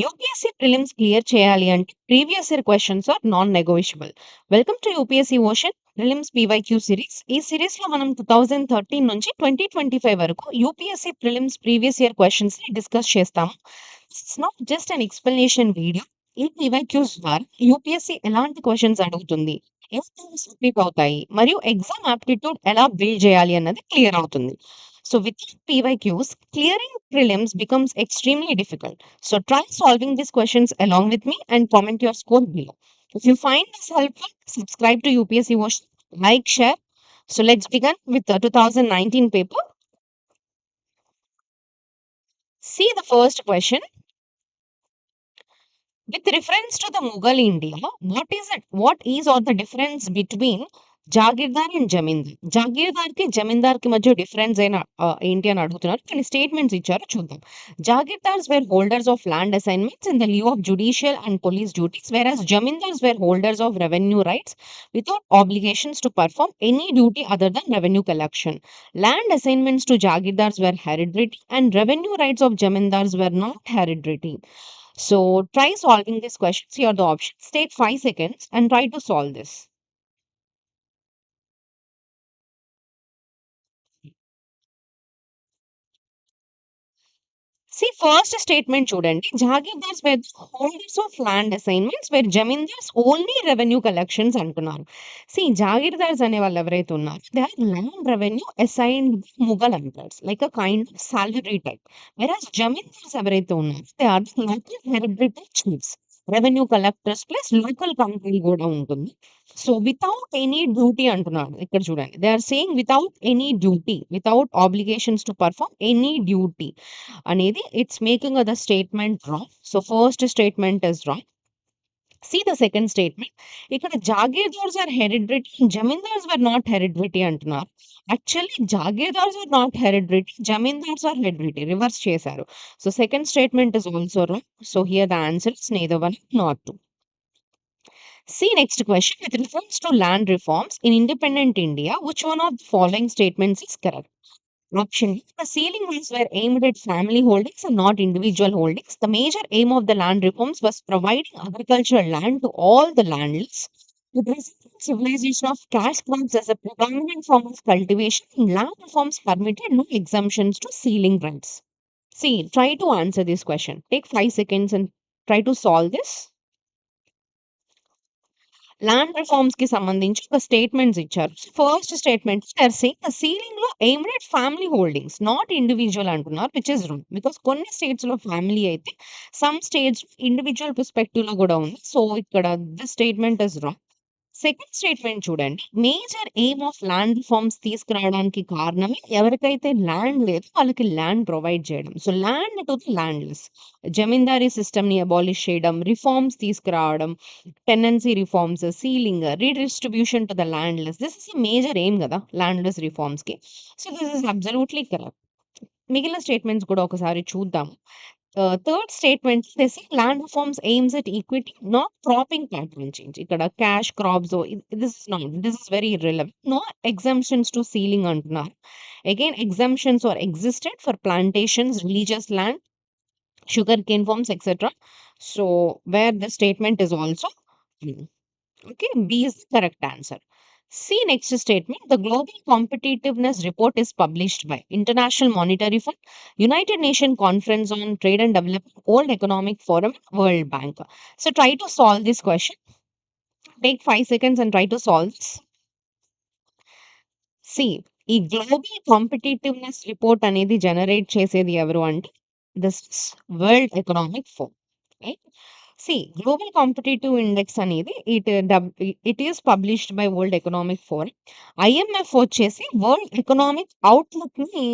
UPSC prelims clear చేయాలి అంటే previous year questions are non negotiable. Welcome to UPSC Ocean prelims PYQ series. ఈ series లో మనం 2013 నుంచి 2025 వరకు UPSC prelims previous year questions ని డిస్కస్ చేస్తాము. It's not just an explanation video. ఈ పీవైక్యూస్ ద్వారా యూపీఎస్సీ ఎలాంటి క్వశ్చన్స్ అడుగుతుంది, ఏ రిపీట్ అవుతాయి, మరియు ఎగ్జామ్ ఆప్టిట్యూడ్ ఎలా బిల్డ్ చేయాలి అన్నది క్లియర్ అవుతుంది. So without PYQs, clearing prelims becomes extremely difficult. So try solving these questions along with me and comment your score below. If you find this helpful, subscribe to UPSC Ocean, like, share. So let's begin with the 2019 paper. See the first question. With reference to the Mughal India, what is or the difference between jagirdar and zamindar? జాగీర్దార్‌కి, జమీందార్‌కి మధ్య difference ఏంటి అని అడుగుతున్నారు. కొన్ని statements ఇచ్చారు చూద్దాం. Jagirdars were holders of land assignments in the lieu of judicial and police duties whereas zamindars were holders of revenue rights without obligations to perform any duty other than revenue collection. Land assignments to Jagirdars were hereditary and revenue rights of Jamindars were not hereditary. So try solving these questions. Here are the options. Take 5 seconds and try to solve this. See, first statement చూడండి. Jagirdars were holders of land assignments were zamindars only revenue collections అంటున్నారు. జాగీర్దార్స్ అనే వాళ్ళు ఎవరైతే ఉన్నారో they are land revenue assigned Mughal empires like a kind of salary type. Whereas zamindars ఎవరైతే ఉన్నారో they are local hereditary chiefs. Revenue collectors plus local control కూడా ఉంటుంది. So without any duty అంటున్నాడు ఇక్కడ చూడండి. They are saying without any duty, without obligations to perform any duty అనేది it's making the statement wrong. So first statement is wrong. See the second statement. ఇక్కడ jagirdars are hereditary, zamindars were not hereditary అంటున్నారు. Actually jagirdars are not hereditary, zamindars are hereditary, reverse చేశారు. So second statement is also wrong. So here the answer is neither one nor two. See next question. With reference to land reforms in independent India, which one of the following statements is correct? Option A, the ceiling rules were aimed at family holdings and not individual holdings. The major aim of the land reforms was providing agricultural land to all the landless. With resulting civilization of cash crops as a predominant form of cultivation, land reforms permitted no exemptions to ceiling rights. See, try to answer this question. Take 5 seconds and try to solve this. Land reforms కి సంబంధించి ఒక statements ఇచ్చారు. First statement saying the ceiling లో aimed at family holdings not individual అంటున్నారు, which is wrong. Because కొన్ని states లో family అయితే some states individual perspective లో కూడా ఉంది. సో ఇక్కడ this statement is wrong. Second statement చూడండి. Major aim of land reforms తీసుకురావడానికి కారణమే ఎవరికైతే ల్యాండ్ లేదో వాళ్ళకి ల్యాండ్ ప్రొవైడ్ చేయడం. So land to the landless. Zamindari system ని అబాలిష్ చేయడం, రిఫార్మ్స్ తీసుకురావడం, tenancy reforms, ceiling, redistribution to the landless. This is major aim కదా ల్యాండ్లెస్ రిఫార్మ్స్ కి. So this is absolutely correct. మిగిలిన స్టేట్మెంట్స్ కూడా ఒకసారి చూద్దాం. Third statement this land reforms aims at equity not cropping pattern change. ఇక్కడ cash crops this is very irrelevant. No exemptions to ceiling అంటున్నారు. Again exemptions are existed for plantations, religious land, sugarcane farms, etc. So, where the statement is also wrong. Okay, B is the correct answer. See next statement. The Global Competitiveness Report is published by International Monetary Fund, United Nations Conference on Trade and Development, World Economic Forum, World Bank. So try to solve this question. Take 5 seconds and try to solve this. See, ఈ global competitiveness report అనేది generate చేసేది ఎవరు అంటే this world economic forum. Right. Global competitive index అనేది it is published by world economic forum. IMF వచ్చేసి world economic outlook ని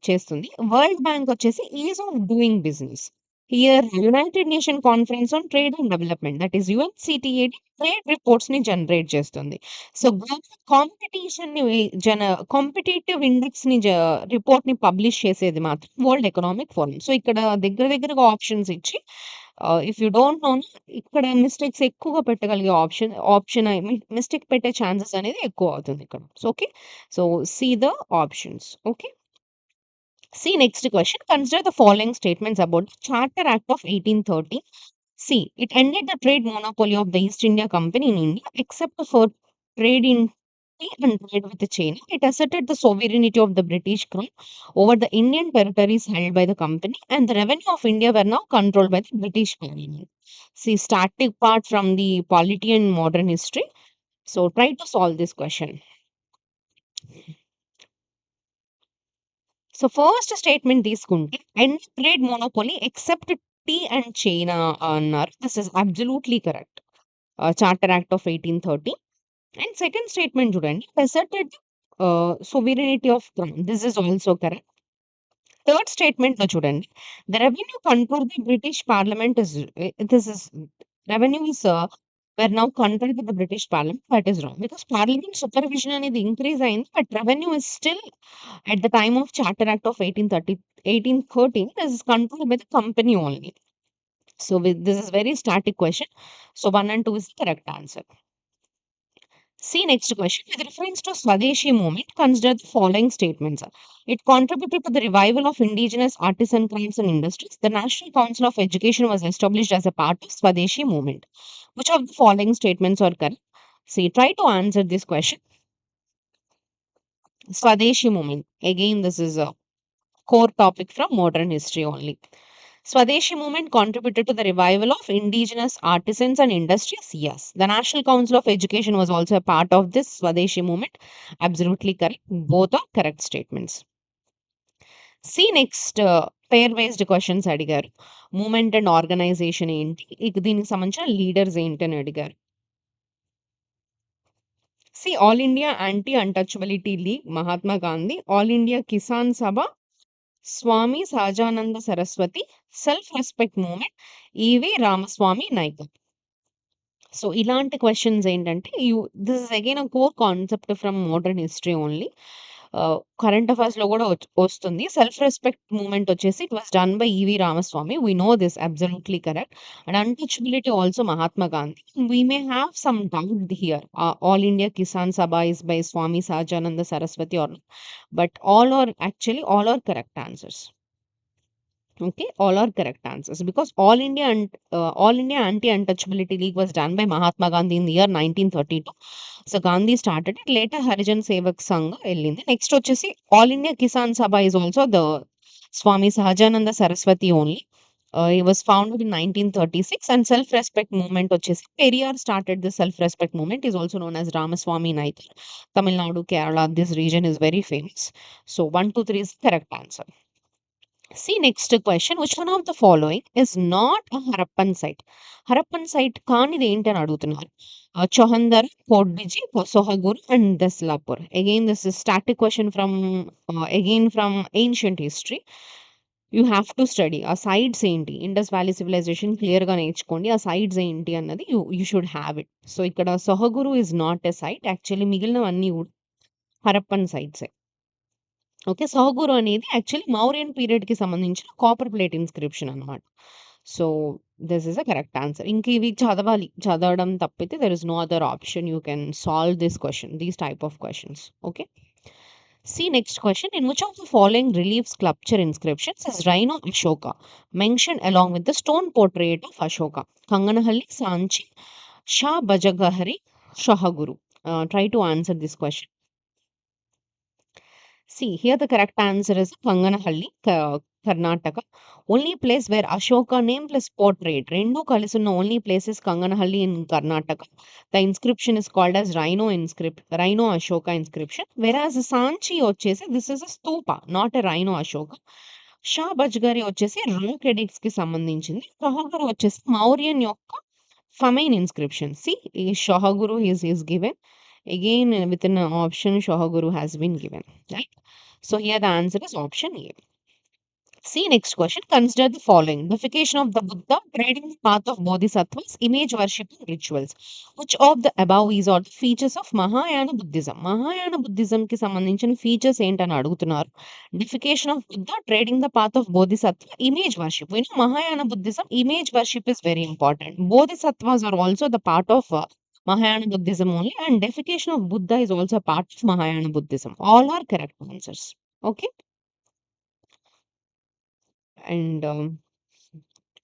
చేస్తుంది. World bank వచ్చేసి ease of doing business. Here united nation conference on trade and development, that is UNCTAD, trade reports ని generate చేస్తుంది. So global competition ని competitive index ని report ని publish చేసేది మాత్రం వరల్డ్ ఎకనామిక్ ఫోరం. సో ఇక్కడ దగ్గరగా ఆప్షన్స్ ఇచ్చి ఇఫ్ యూ డోంట్ నో ఇక్కడ మిస్టేక్స్ ఎక్కువగా పెట్టగలిగే ఆప్షన్ మిస్టేక్ పెట్టే ఛాన్సెస్ అనేది ఎక్కువ అవుతుంది ఇక్కడ. So okay, so see the options. Okay, See, next question. Consider the following statements about the Charter Act of 1830. See, it ended the trade monopoly of the East India Company in India, except for trade in tea and trade with China. It asserted the sovereignty of the British Crown over the Indian territories held by the company, and the revenue of India were now controlled by the British Parliament. See, static part from the polity and modern history. So, try to solve this question. So, first statement తీసుకుంటే end trade monopoly except tea and China అన్నారు. This is absolutely correct. Charter Act of 1830. And second statement చూడండి asserted sovereignty of crown. This is also correct. Third statement లో చూడండి the revenue control the British parliament is this is revenue is where now control by the British parliament that is wrong because parliament supervision అనేది increase అయింది but revenue is still at the time of Charter Act of 1813 is controlled by the company only. So this is very static question. So 1 and 2 is the correct answer. See next question. With reference to Swadeshi movement, consider the following statements. It contributed to the revival of indigenous artisan crafts and industries. The National Council of Education was established as a part of Swadeshi movement. Which of the following statements are correct? See, try to answer this question. Swadeshi movement. Again, this is a core topic from modern history only. Swadeshi movement contributed to the revival of indigenous artisans and industries. Yes. The National Council of Education was also a part of this Swadeshi movement. Absolutely correct. Both are correct statements. See next pair based questions అడిగారు movement and organization ఏంటి దీనికి సంబంధించిన leaders ఏంటి అని అడిగారు C all India anti untouchability league Mahatma Gandhi all India Kisan Sabha Swami Sahajananda Saraswati self respect movement EV Ramaswamy Naicker so ఇలాంటి questions ఏంటంటే this is again a core concept from modern history only current affairs లో కూడా వస్తుంది సెల్ఫ్ రెస్పెక్ట్ మూమెంట్ వచ్చేసి it was done by EV Ramaswamy we know this absolutely correct and untouchability also Mahatma Gandhi we may have some doubt here all India Kisan Sabha is by Swami Sahajananda Saraswati are but all are correct answers. Okay, all are correct answers because All India Anti-Untouchability League was done by Mahatma Gandhi in the year 1932. So Gandhi started it. Later Harijan Sevak Sangha వెళ్ళింది. Next వచ్చేసి All India Kisan Sabha is also the Swami Sahajananda Saraswati only. It was founded in 1936 and self-respect movement వచ్చేసి Periyar started the self-respect movement is also known as Ramaswamy Naikar. Tamil Nadu, Kerala, this region is very famous. So 1, 2, 3 is the correct answer. See next question. Which one of the following is not a Harappan site? Harappan site కానిది ఏంటి అని అడుగుతున్నారు. Chohandar, Fort Biji, Sohagur and Deslapur. Again, this is static question from again from ancient history. You have to study ఆ sides ఏంటి Indus valley civilization clear గా నేర్చుకోండి ఆ sides ఏంటి అన్నది you should have it so ఇక్కడ Sohagaura is not a site actually మిగిలినవన్నీ కూడా హరప్పన్ సైట్స్ ఓకే. సహగురు అనేది యాక్చువల్లీ మౌర్యన్ పీరియడ్‌కి సంబంధించిన కాపర్ ప్లేట్ ఇన్‌స్క్రిప్షన్ అన్నమాట. So, this is a correct answer. ఇంక ఇవి చదవాలి. చదవడం తప్పితే there is no other option you can solve this question. These type of questions. Okay. See next question. In which of the following relief sculpture inscriptions is Rhino Ashoka mentioned along with the stone portrait of Ashoka? Kanganahalli, Sanchi, Shah Bajagahari, Shahaguru. Try to answer this question. See, here the correct answer is Kanganahalli, Karnataka. Only place where Ashoka name plus portrait. Rendu kalisuna only place is Kanganahalli in Karnataka. The inscription is called as Rhino Ashoka inscription. Whereas Sanchi వచ్చేసి this is a stupa, not a Rhino Ashoka. Shahbazgarhi వచ్చేసి rock addicts కి సంబంధించింది. షహగురు వచ్చేసి మౌర్యన్ యొక్క famine inscription. C ఈ షహగురు is given. Again, within an option, Shahaguru has been given. Right? So here the answer is option A. See next question. Consider the following. Deification of the Buddha, trading the path of Bodhisattvas, image worship and rituals. Which of the above is all the features of Mahayana Buddhism? Mahayana Buddhism కి సంబంధించిన features ఏంటని అడుగుతున్నారు. Deification of Buddha, trading the path of Bodhisattva, image worship. We know Mahayana Buddhism, image worship is very important. Bodhisattvas are also the part of Mahayana Buddhism only and deification of Buddha is also a part of Mahayana Buddhism. All are correct answers. Okay. And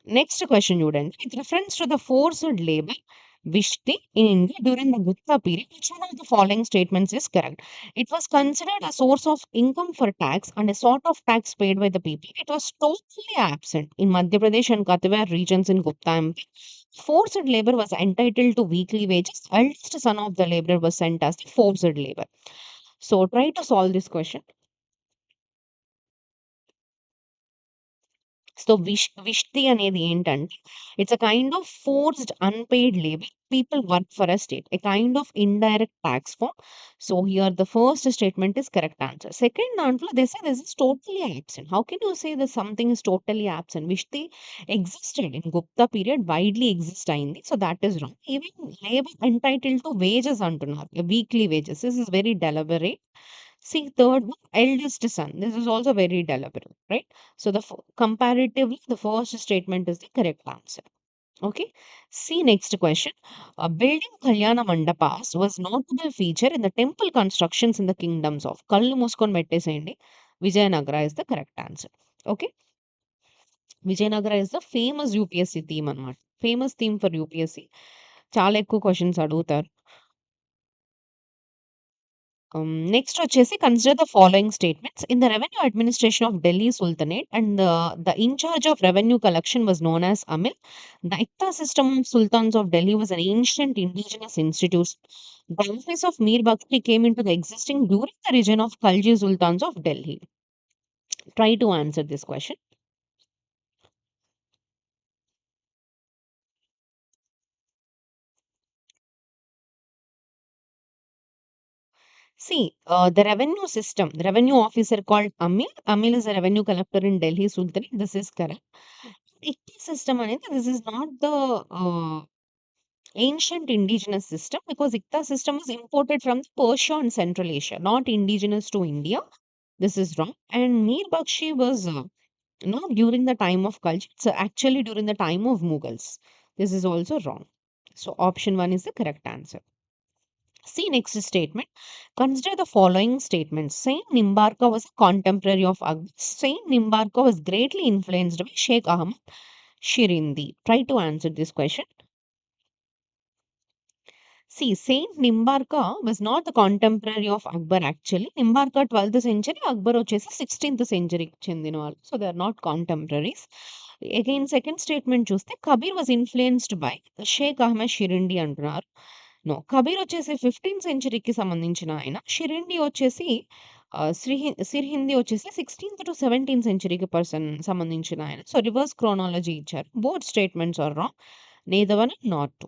next question చూడండి. With reference to the forced labour Vishti in India during the Gupta period, which one of the following statements is correct? It was considered a source of income for tax and a sort of tax paid by the people. It was totally absent in Madhya Pradesh and Kathiawar regions in Gupta MP. Forced labor was entitled to weekly wages. Eldest son of the laborer was sent as the forced labor. So try to solve this question. So Vishti అనేది ఏంటంటే it's a kind of forced unpaid labour. People work for a state. A kind of indirect tax form. So here the first statement is correct answer. Second దాంట్లో they say this is totally absent. How can you say this something is totally absent? Vishti existed in Gupta period, widely exist అయింది. So that is wrong. Even labour entitled to wages అంటున్నారు. Weekly wages. This is very deliberate. See, third one, eldest son. This is also very deliberate, right? So comparatively, the first statement is the correct answer. Okay. See next question. Building Kalyana Mandapas was notable feature in the temple constructions in the kingdoms of Kallu Muskon Mettesayandi. Vijayanagara is the correct answer. Okay. Vijayanagara is the famous UPSC theme అన్నమాట. Famous theme for UPSC. చాలా ఎక్కువ questions అడుగుతారు. Next వచ్చేసి consider the following statements. In the revenue administration of Delhi Sultanate and the in charge of revenue collection was known as Amil. The Ikta system of Sultans of Delhi was an ancient indigenous institution. The office of Mir Bakshi came into the existing during the region of Khalji Sultans of Delhi. Try to answer this question. See, the revenue system, the revenue officer called Amil. Amil is a revenue collector in Delhi Sultanate. This is correct. Ikta system అనేది this is not the ancient indigenous system, because Ikta system was imported from Persia and Central Asia, not indigenous to India. This is wrong. And Mir Bakshi was not during the time of Khalji. It's actually during the time of Mughals. This is also wrong. So option 1 is the correct answer. See next statement. Consider the following statements. Saint Nimbarka was a contemporary of Akbar. Saint Nimbarka was greatly influenced by Sheikh Ahmad Shirindi. Try to answer this question. See, Saint Nimbarka was not the contemporary of Akbar actually. Nimbarka 12th century, Akbar వచ్చేసి 16th century చెందిన వాళ్ళు. So they are not contemporaries. Again, second statement చూస్తే Kabir was influenced by Sheikh Ahmed షిరిండి అంటున్నారు. No, Kabir వచ్చేసి 15th సెంచరీకి సంబంధించిన ఆయన. షిరిండి వచ్చేసి సిర్హిందీ వచ్చేసి 16th to 17th సెంచరీకి సంబంధించిన ఆయన. సో రివర్స్ క్రోనాలజీ ఇచ్చారు. Both statements are wrong. Neither one not two.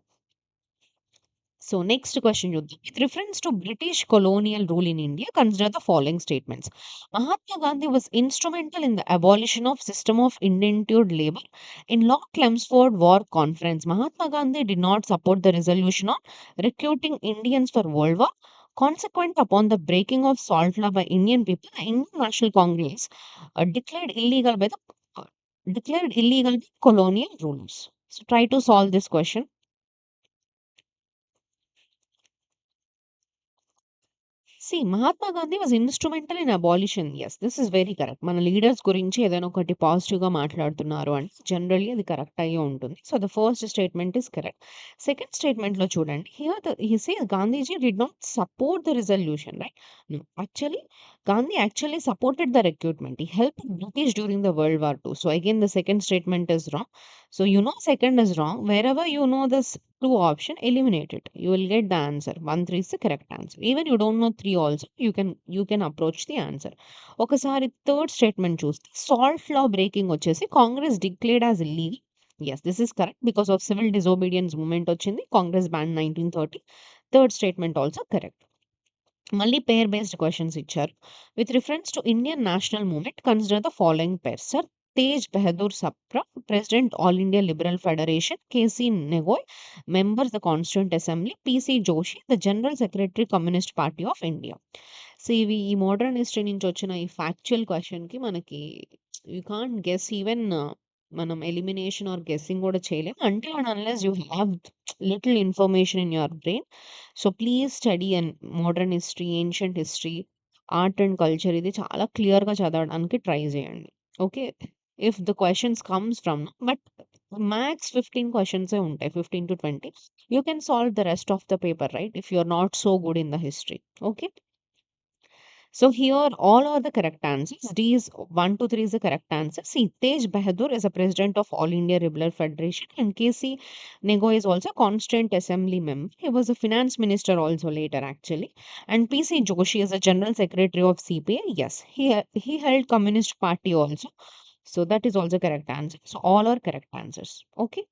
So next question చూద్దాం. With reference to British colonial rule in India, consider the following statements. Mahatma Gandhi was instrumental in the abolition of system of indentured labor in Lord Chelmsford War Conference. Mahatma Gandhi did not support the resolution on recruiting Indians for World War. Consequent upon the breaking of salt law by Indian people, the Indian National Congress uh, declared illegal the colonial rulers. So try to solve this question. See, Mahatma Gandhi was instrumental in abolition. Yes, this is very correct. మన leaders గురించి ఏదైనా ఒకటి పాజిటివ్‌గా మాట్లాడుతున్నారు అంటే generally అది correct అయ్యే ఉంటుంది. So, the first statement is correct. Second స్టేట్మెంట్‌లో చూడండి. Here he says Gandhiji did not support the resolution, right? No. Actually, Gandhi actually supported the recruitment. He helped British during the World War II. So again, the second statement is wrong. So you know second is wrong. Wherever you know this two option, eliminate it. You will get the answer. 1, 3 is the correct answer. Even you don't know 3 also, you can approach the answer. ఒకసారి third statement చూస్తే salt law breaking వచ్చేసి Congress declared as illegal. Yes, this is correct. Because of civil disobedience movement వచ్చింది. Congress ban 1930. Third statement also correct. మళ్ళీ pair based questions ఇచ్చారు. With reference to Indian national movement, consider the following pair. Sir Tej Bahadur Sapru, president all India liberal federation. KC Neogy, members the constituent assembly. PC Joshi, the general secretary communist party of India. So ఇవి ఈ modern history నుంచి వచ్చిన ఈ factual క్వశ్చన్కి మనకి you can't guess even. మనం elimination are guessing కూడా చేయలేం until and unless you have little information in your brain. So please study and modern history, ancient history, art and culture ఇది చాలా క్లియర్‌గా చదవడానికి ట్రై చేయండి. Okay. if the questions comes from, but max 15 questions ఏ ఉంటాయి, 15 to 20. You can solve the rest of the paper, right? If you're not so good in the history. Okay. So here all are the correct answers. D is 1 to 3 is the correct answer. See, Tej Bahadur is a president of All India Regular Federation, and KC Nego is also constant assembly member. He was a finance minister also later actually. And PC Joshi is a general secretary of CPA. Yes, he held Communist Party also. So that is also correct answer. So all are correct answers. Okay.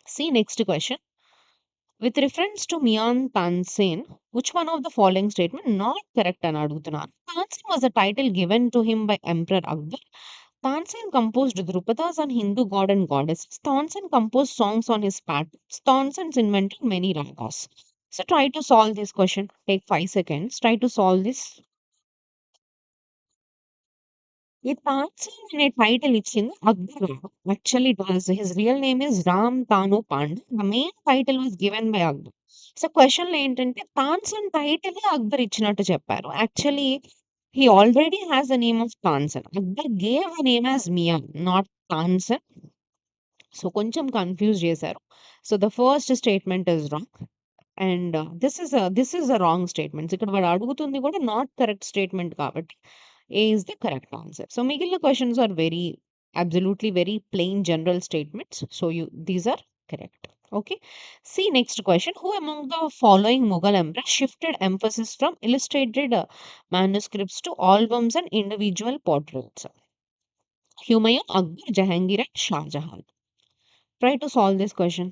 See next question. With reference to Mian Tansen, which one of the following statement not correct అని అడుగుతున్నారు. Tansen was a title given to him by Emperor Akbar. Tansen composed Drupadas on Hindu god and goddesses. Tansen composed songs on his patterns. Tansen invented many ragas. So try to solve this question. Take 5 seconds. Try to solve this. ఈ తాన్సేన్ అనే title ఇచ్చింది Akbar. Actually it was his real name is Ram Tanu Pandey. The main title was given by Akbar. So క్వెషన్‌లో ఏంటంటే తాన్సేన్ టైటిలే అక్బర్ ఇచ్చినట్టు చెప్పారు. Actually he already has the name of Tansen. Akbar gave the name as Mian, not Tansen. So కొంచెం confuse చేశారు. So the first statement is wrong. And this is a wrong statements. ఇక్కడ వాడు అడుగుతుంది కూడా నాట్ కరెక్ట్ స్టేట్మెంట్ కాబట్టి ఏ is the correct answer. So మిగిలిన questions are very absolutely very plain general statements. So these are correct. Okay. See next question. Who among the following Mughal emperors shifted emphasis from illustrated manuscripts to albums and individual portraits? Humayun, Akbar, Jahangir, and Shah Jahan. Try to solve this question.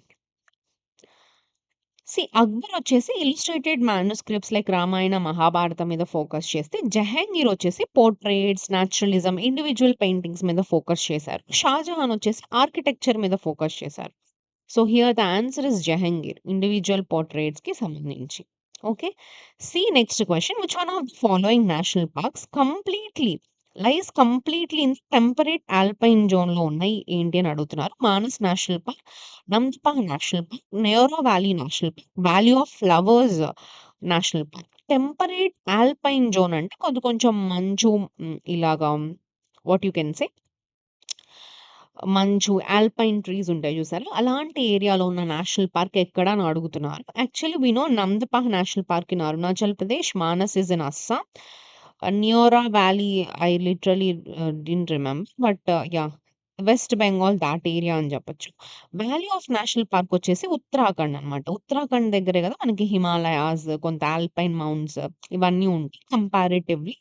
Akbar వచ్చేసి illustrated manuscripts like Ramayana, Mahabharatam మీద focus చేస్తే, జహాంగీర్ వచ్చేసి portraits, naturalism, individual paintings మీద focus చేశారు. షాజహాన్ వచ్చేసి architecture మీద focus చేశారు. So here the answer is Jahangir, individual portraits కి సంబంధించి. Okay. See next question. Which one of the following national parks completely in temperate alpine zone లో ఉన్నాయి ఏంటి అని అడుగుతున్నారు. Manas national park, Namdapha national park, Neora valley national park, valley of flowers national park. Temperate alpine zone అంటే కొంచెం మంచు, ఇలాగా what you can say మంచు, ఆల్పైన్ ట్రీస్ ఉంటాయి చూసారా? అలాంటి ఏరియాలో ఉన్న నేషనల్ పార్క్ ఎక్కడ అని అడుగుతున్నారు. Actually we know Namdapha national park in Arunachal Pradesh, Manas is in Assam, Neora valley I literally didn't remember, but yeah! West Bengal that area అని చెప్పొచ్చు. వ్యాలీ ఆఫ్ నేషనల్ పార్క్ వచ్చేసి ఉత్తరాఖండ్ అన్నమాట. ఉత్తరాఖండ్ దగ్గరే కదా మనకి హిమాలయాస్, కొంత ఆల్పైన్ మౌంట్స్ ఇవన్నీ ఉంటాయి కంపారిటివ్‌లీ.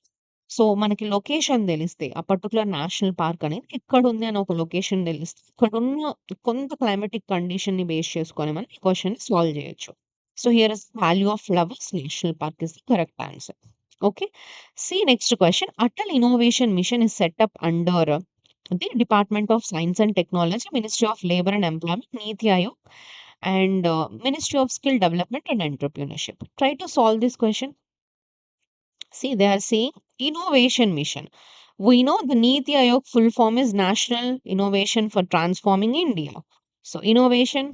సో, మనకి లొకేషన్ దెలిస్తే, ఆ పర్టిక్యులర్ నేషనల్ పార్క్ అనేది ఎక్కడుంది అని ఒక లొకేషన్ దెలిస్తే, ఇక్కడున్న కొంత క్లైమాటిక్ కండిషన్‌ని బేస్ చేసుకొని మనం ఈ క్వెషన్‌ని సాల్వ్ జేయొచ్చు. So, here is valley of flowers national park is the correct answer. Okay. See next question. Atal innovation mission is set up under the department of science and technology, ministry of labour and employment, NITI Aayog and ministry of skill development and entrepreneurship. Try to solve this question. See, they are saying innovation mission. We know the Niti Aayog full form is National Innovation for Transforming India. So, innovation.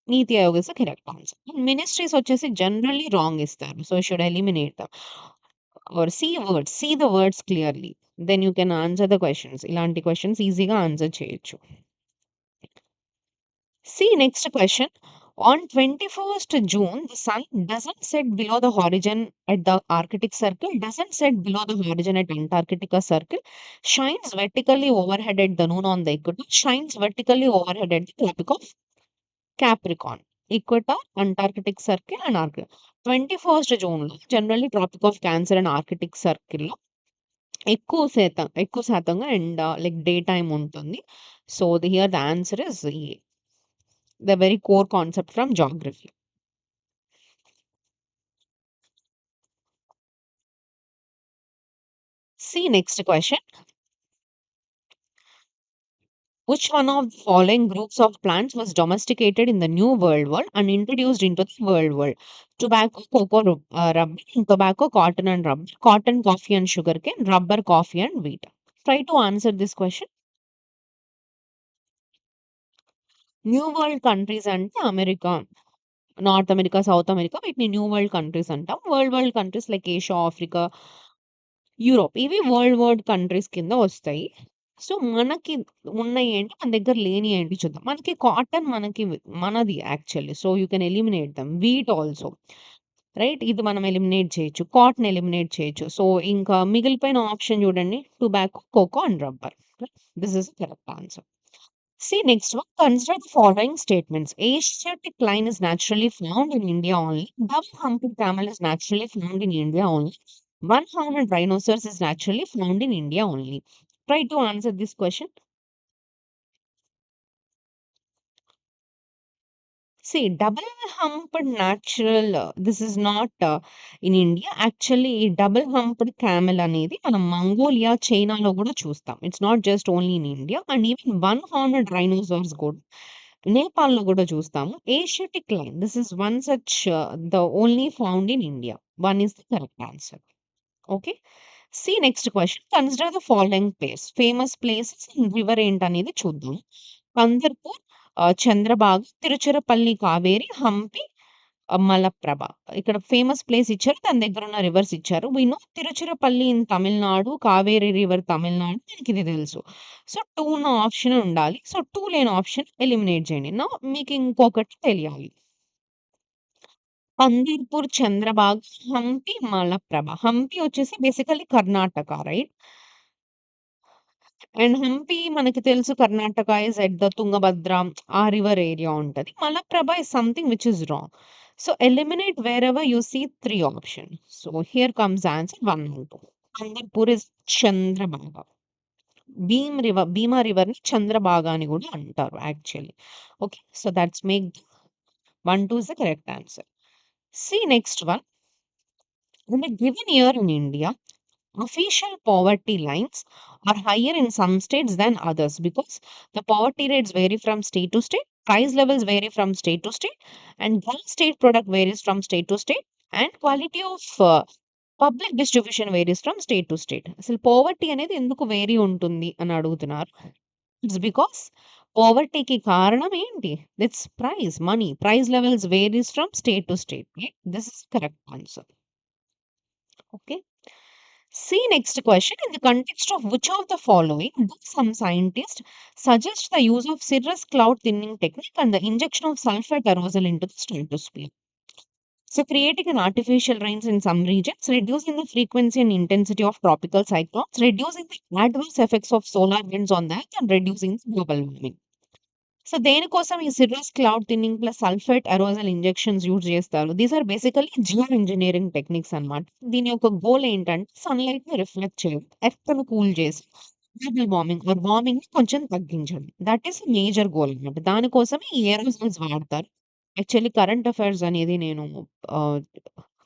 Niti Aayog is the correct answer. And ministries వచ్చేసి generally wrong ఇస్తారు. So, you should eliminate them. Or see the words clearly. Then you can answer the questions. ఇలాంటి questions ఈజీగా answer చేయొచ్చు. See next question. On 21st June, the sun doesn't set below the horizon at the Arctic Circle, doesn't set below the horizon at Antarctica Circle, shines vertically overhead at the noon on the equator, shines vertically overhead at the Tropic of Capricorn. Equator, Antarctic Circle and Arctic. 21st June లో generally tropic of cancer and Arctic circle లో ఎక్కువ శాతంగా and like day time ఉంటుంది. So here the answer is the very core concept from geography. See next question. Which one of the following groups of plants was domesticated in the New World and introduced into the World World? Tobacco, cocoa, rubber, tobacco, cotton and rubber, cotton, coffee and sugarcane, rubber, coffee and wheat. Try to answer this question. New world countries అంటే America, north America, south America వీటిని new world countries అంటాం. World countries like Asia, Africa, Europe. ఇవి world countries కింద వస్తాయి. So, మనకి ఉన్నయేంటి, మన దగ్గర లేనియేంటి చూద్దాం. మనకి కాటన్ మనది actually. So, you can eliminate them. Wheat also. Right? ఇది మనం ఎలిమినేట్ చేయొచ్చు. కాటన్ ఎలిమినేట్ చేయొచ్చు. సో, ఇంకా మిగిలిపోయిన ఆప్షన్ చూడండి. Tobacco, cocoa and rubber. This is the correct answer. See next one. Consider the following statements. Asiatic lion is naturally found in India only. Double-humped camel is naturally found in India only. One-horned rhinoceros is naturally found in India only. Try to answer this question. See, double-humped natural, this is not in India. Actually, double-humped camel అనేది మనం Mongolia, చైనాలో కూడా చూస్తాం. It's not just only in India. And even one horned rhinoceros కూడా నేపాల్‌లో గూడా చూస్తాము. Asiatic lion this is one such the only found in India. One is the correct answer. Okay. See next question. Consider the following famous places and river ఏంటనేది చూద్దాం. పందర్‌పూర్, చంద్రబాగ, తిరుచిరపల్లి కావేరి, హంపి, మలప్రభ. ఇక్కడ famous place ఇచ్చారు. దాని దగ్గరున్న రివర్స్ ఇచ్చారు. We know Tiruchirappalli in Tamil Nadu, Kaveri river Tamil Nadu. మనకిది తెలుసు. So, 2 ఉన్న ఆప్షన్ ఉండాలి. సో, 2 లేని ఆప్షన్ ఎలిమినేట్ చేయండి. నౌ మీకు ఇంకొకటి తెలియాలి. పందిర్‌పూర్, చంద్రబాగ, హంపి, మలప్రభ. హంపి వచ్చేసి basically Karnataka right? And Hampi మనకి తెలుసు Karnataka is at the Tungabhadra ఆ రివర్ ఏరియా ఉంటది. Malaprabha is something which is wrong. So, eliminate wherever you see 3 option. So, here comes answer 1 and 2. Pandharpur is Chandrabhaga. Bhima రివర్‌ని చంద్రభాగ అని గూడా అంటారు actually. Okay. So, that's make 1, 2 is the correct answer. See next one. In a given year in India, official poverty lines are higher in some states than others because the poverty rates vary from state to state, price levels vary from state to state, and one state product varies from state to state, and quality of public distribution varies from state to state. అసలు poverty అనేది ఎందుకు vary ఉంటుంది అని అడుగుతున్నారు. It's because పోవర్టీకి కారణం ఏంటి? It's money. Price levels varies from state to state. This is correct answer. Okay. See next question. In the context of which of the following do some scientists suggest the use of cirrus cloud thinning technique and the injection of sulfate aerosol into the stratosphere? So, creating an artificial rains in some regions, reducing the frequency and intensity of tropical cyclones, reducing the adverse effects of solar winds on the earth, and reducing the global warming. So, దేనికోసం ఈ cirrus cloud thinning plus sulphate aerosol injections use చేస్తారు. These are basically geo engineering techniques అన్నమాట. దీని యొక్క goal ఏంటంటే సన్‌లైట్‌ని reflect చేయడం, ఎర్త్‌ని కూల్ చేసి గ్లోబల్ వార్మింగ్ ఆర్ వార్మింగ్‌ని కొంచెం తగ్గించడం. దట్ ఈస్ మేజర్ గోల్ అన్నమాట. దానికోసమే ఈ ఏరోసాల్స్ వాడతారు. యాక్చువల్లీ కరెంట్ అఫైర్స్ అనేది నేను ఆహ్,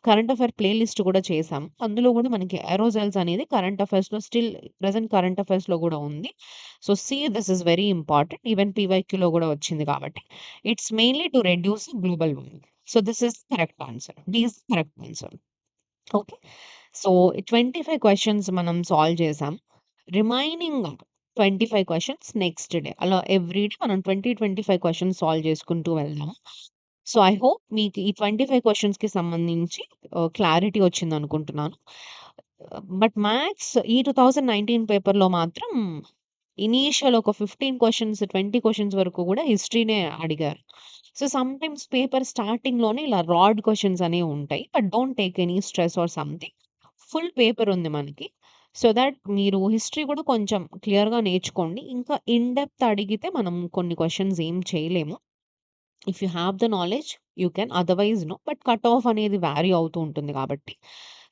కరెంట్ అఫైర్ ప్లే లిస్ట్ కూడా చేశాం. అందులో కూడా మనకి ఏరోసాల్స్ అనేది కరెంట్ అఫైర్స్‌లో స్టిల్ ప్రెజెంట్ కరెంట్ అఫైర్స్‌లో కూడా ఉంది. So, this is very important. Even పీవైక్యూలో గూడా వచ్చింది కాబట్టి. It's mainly to reduce global warming. So, this is correct answer. D is correct answer. Okay. So, 25 questions మనం సాల్వ్ చేసాం. Remaining 25 questions next day. అలా ఎవ్రీ డే మనం 25 questions solve చేసుకుంటూ వెళ్దాం. సో, ఐ హోప్ మీకు ఈ 25 క్వెషన్స్‌కి సంబంధించి క్లారిటీ వచ్చిందనుకుంటున్నాను. బట్ మ్యాథ్స్ ఈ 2019 పేపర్‌లో మాత్రం ఇనీషియల్ ఒక 15 క్వెషన్స్, 20 క్వెషన్స్ వరకు గూడా హిస్టరీనే అడిగారు. సో, సమ్‌టైమ్స్ పేపర్ స్టార్టింగ్‌లోనే ఇలా రాడ్ క్వెషన్స్ అనేవి ఉంటాయి. But don't take any stress or something. Full paper ఉంది మనకి. సో థట్ మీరు హిస్టరీ కూడా కొంచెం క్లియర్‌గా నేర్చుకోండి. ఇంకా ఇన్ డెప్త్ అడిగితే మనం కొన్ని క్వెషన్స్ ఏం చేయలేము. If you have the knowledge you can. Otherwise no. But cut off అనేది వారీ అవుతూ ఉంటుంది కాబట్టి.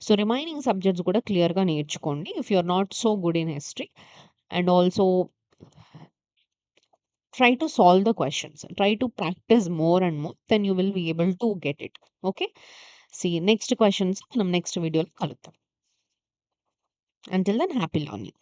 సో, రిమైనింగ్ సబ్జెక్ట్స్ కూడా క్లియర్‌గా నేర్చుకోండి. If you are not so good in history and also try to solve the questions. Try to practice more and more. Then you will be able to get it. Okay. See next questions మనం next వీడియోలో కలుద్దాం. Until then, happy learning.